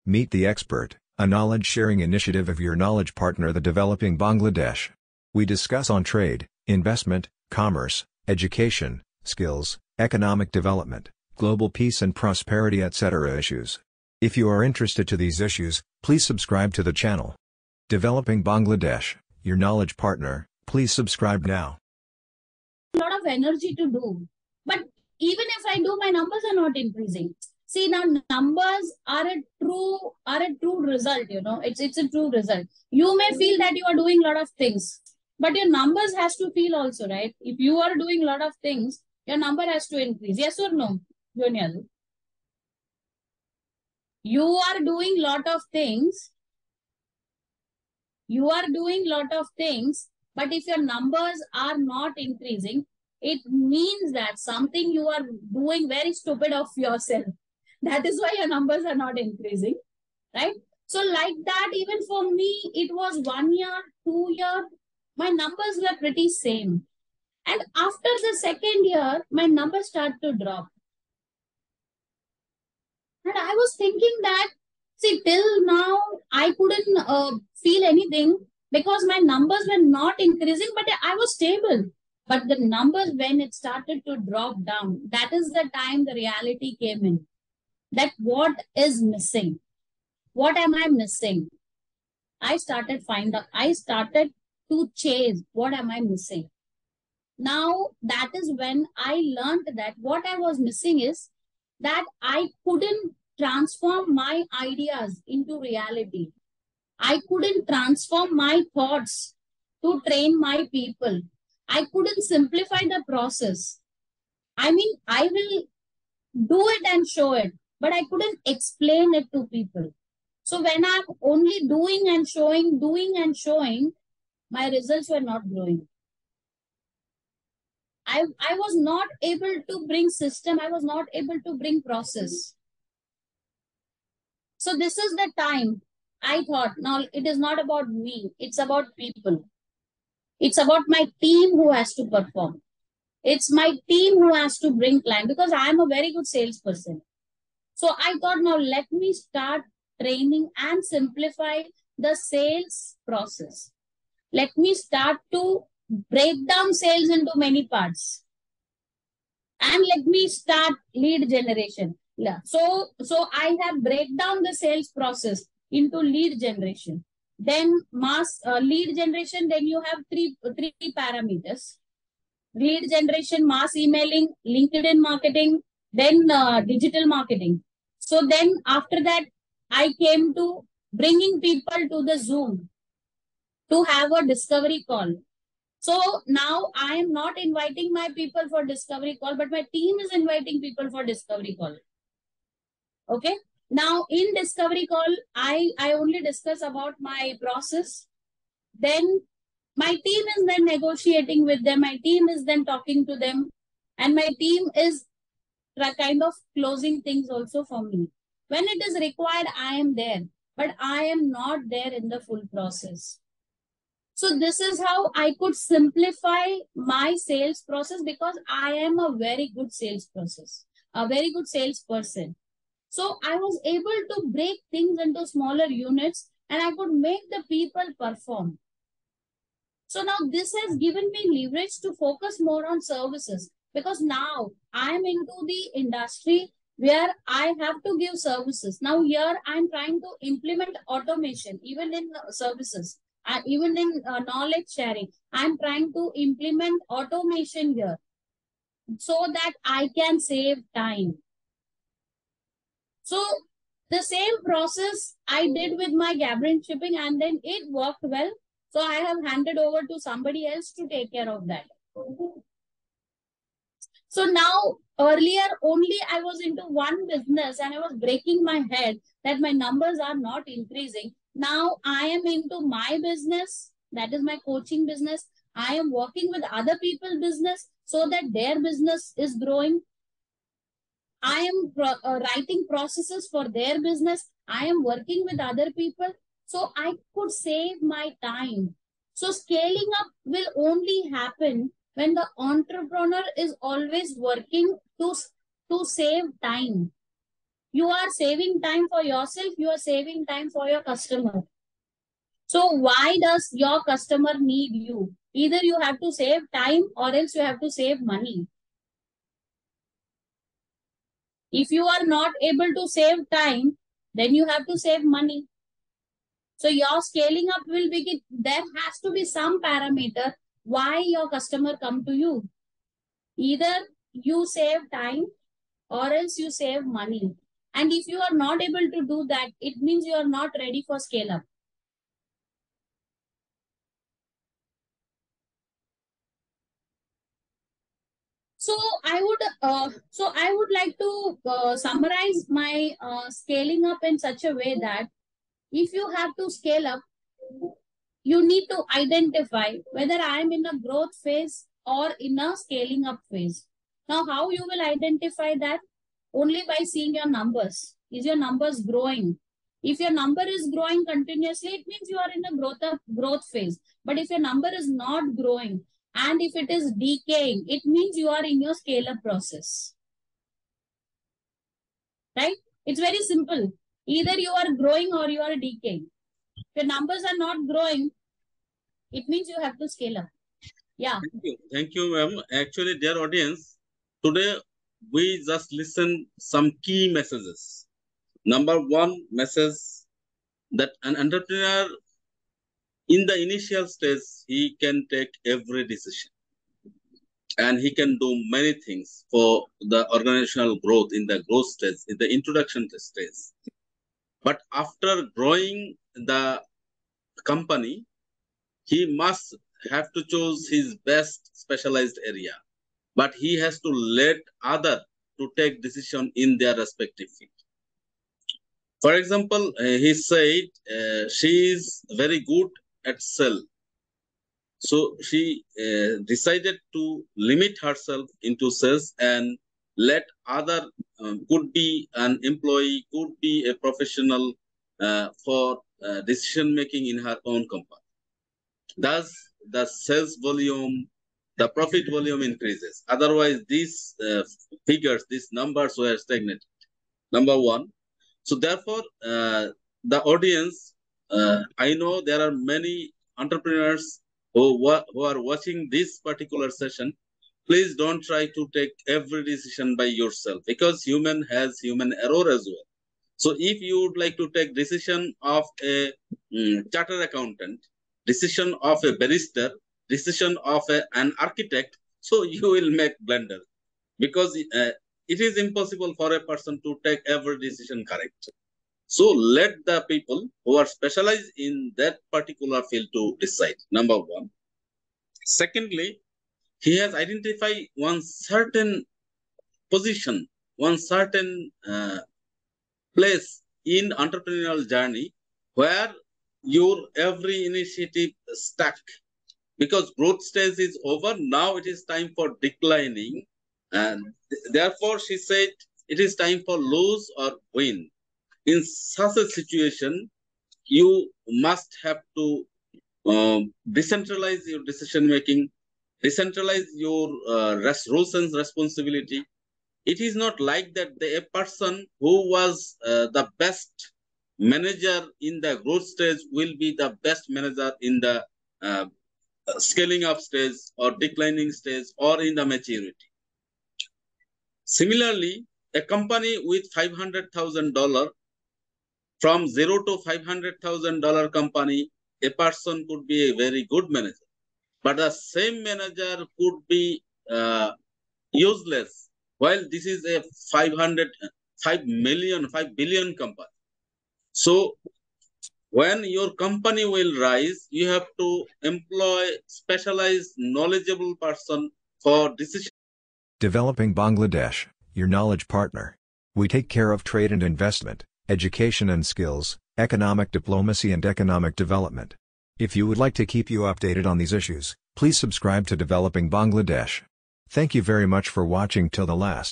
Meet the Expert, a knowledge-sharing initiative of your knowledge partner, the Developing Bangladesh. We discuss on trade, investment, commerce, education, skills, economic development, global peace and prosperity, etc. issues. If you are interested to these issues, please subscribe to the channel. Developing Bangladesh, your knowledge partner, please subscribe now. A lot of energy to do, but even if I do, my numbers are not increasing. See, now numbers are a true result, it's a true result. You may feel that you are doing a lot of things, but your numbers has to feel also, right? If you are doing a lot of things, your number has to increase. Yes or no, Junior? You are doing lot of things. But if your numbers are not increasing, it means that something you are doing very stupid of yourself. That is why your numbers are not increasing, right? So like that, even for me, it was 1 year, 2 years, my numbers were pretty same. And after the second year, my numbers start to drop. And I was thinking that, see, till now, I couldn't feel anything because my numbers were not increasing, but I was stable. But the numbers, when it started to drop down, that is the time the reality came in. That what is missing? What am I missing? I started to chase what am I missing. Now, that is when I learned that what I was missing is that I couldn't transform my ideas into reality. I couldn't transform my thoughts to train my people. I couldn't simplify the process. I mean, I will do it and show it, but I couldn't explain it to people. So when I'm only doing and showing, my results were not growing. I was not able to bring system. I was not able to bring process. So this is the time I thought, now it is not about me. It's about people. It's about my team who has to perform. It's my team who has to bring client, because I am a very good salesperson. So I thought, now let me start training and simplify the sales process. Let me start to break down sales into many parts. And let me start lead generation. Yeah. So I have break down the sales process into lead generation. Then lead generation, then you have three parameters. Lead generation, mass emailing, LinkedIn marketing, then digital marketing. So then after that, I came to bringing people to the Zoom to have a discovery call. So now I am not inviting my people for discovery call, but my team is inviting people for discovery call. Okay. Now in discovery call, I only discuss about my process. Then my team is then negotiating with them. My team is then talking to them. And my team is kind of closing things also for me. When it is required, I am there. But I am not there in the full process. So this is how I could simplify my sales process, because I am a very good sales process, a very good salesperson. So I was able to break things into smaller units and I could make the people perform. So now this has given me leverage to focus more on services, because now I am into the industry where I have to give services. Now here I'm trying to implement automation, even in services. Even in knowledge sharing, I'm trying to implement automation here so that I can save time. So the same process I did with my Gabriel shipping, and then it worked well. So I have handed over to somebody else to take care of that. So now, earlier only I was into one business and I was breaking my head that my numbers are not increasing. Now I am into my business. That is my coaching business. I am working with other people's business so that their business is growing. I am writing processes for their business. I am working with other people. So I could save my time. So scaling up will only happen when the entrepreneur is always working to save time. You are saving time for yourself, you are saving time for your customer. So why does your customer need you? Either you have to save time or else you have to save money. If you are not able to save time, then you have to save money. So your scaling up will begin. There has to be some parameter why your customer come to you. Either you save time or else you save money. And if you are not able to do that, it means you are not ready for scale up. So I would like to summarize my scaling up in such a way that if you have to scale up, you need to identify whether I am in a growth phase or in a scaling up phase. Now, how you will identify that? Only by seeing your numbers. Is your numbers growing? If your number is growing continuously, it means you are in a growth phase. But if your number is not growing and if it is decaying, it means you are in your scale up process. Right? It's very simple. Either you are growing or you are decaying. If your numbers are not growing, it means you have to scale up. Yeah. Thank you, ma'am. Actually, dear audience, today we just listen some key messages. Number one message, that an entrepreneur in the initial stage, he can take every decision and he can do many things for the organizational growth in the growth stage, in the introduction stage. But after growing the company, he must have to choose his best specialized area, but he has to let other to take decision in their respective field. For example, he said she is very good at sell. So she decided to limit herself into sales and let other, could be an employee, could be a professional for decision making in her own company. Thus, the sales volume, the profit volume increases. Otherwise, these figures, these numbers were stagnant. Number one. So therefore, the audience, I know there are many entrepreneurs who are watching this particular session. Please don't try to take every decision by yourself, because human has human error as well. So if you would like to take decision of a chartered accountant, decision of a barrister, decision of an architect, so you will make blunder, because it is impossible for a person to take every decision correct. So let the people who are specialized in that particular field to decide, number one. Secondly, he has identified one certain position, one certain place in entrepreneurial journey where your every initiative stuck, because growth stage is over. Now it is time for declining, and therefore she said it is time for lose or win. In such a situation, you must have to decentralize your decision making, decentralize your roles and responsibility. It is not like that a person who was the best manager in the growth stage will be the best manager in the uh, scaling up stage or declining stage or in the maturity. Similarly, a company with $500,000, from zero to $500,000 company, a person could be a very good manager, but the same manager could be useless. While this is a 5 billion company. So when your company will rise, you have to employ specialized, knowledgeable person for decision. Developing Bangladesh, your knowledge partner. We take care of trade and investment, education and skills, economic diplomacy and economic development. If you would like to keep you updated on these issues, please subscribe to Developing Bangladesh. Thank you very much for watching till the last.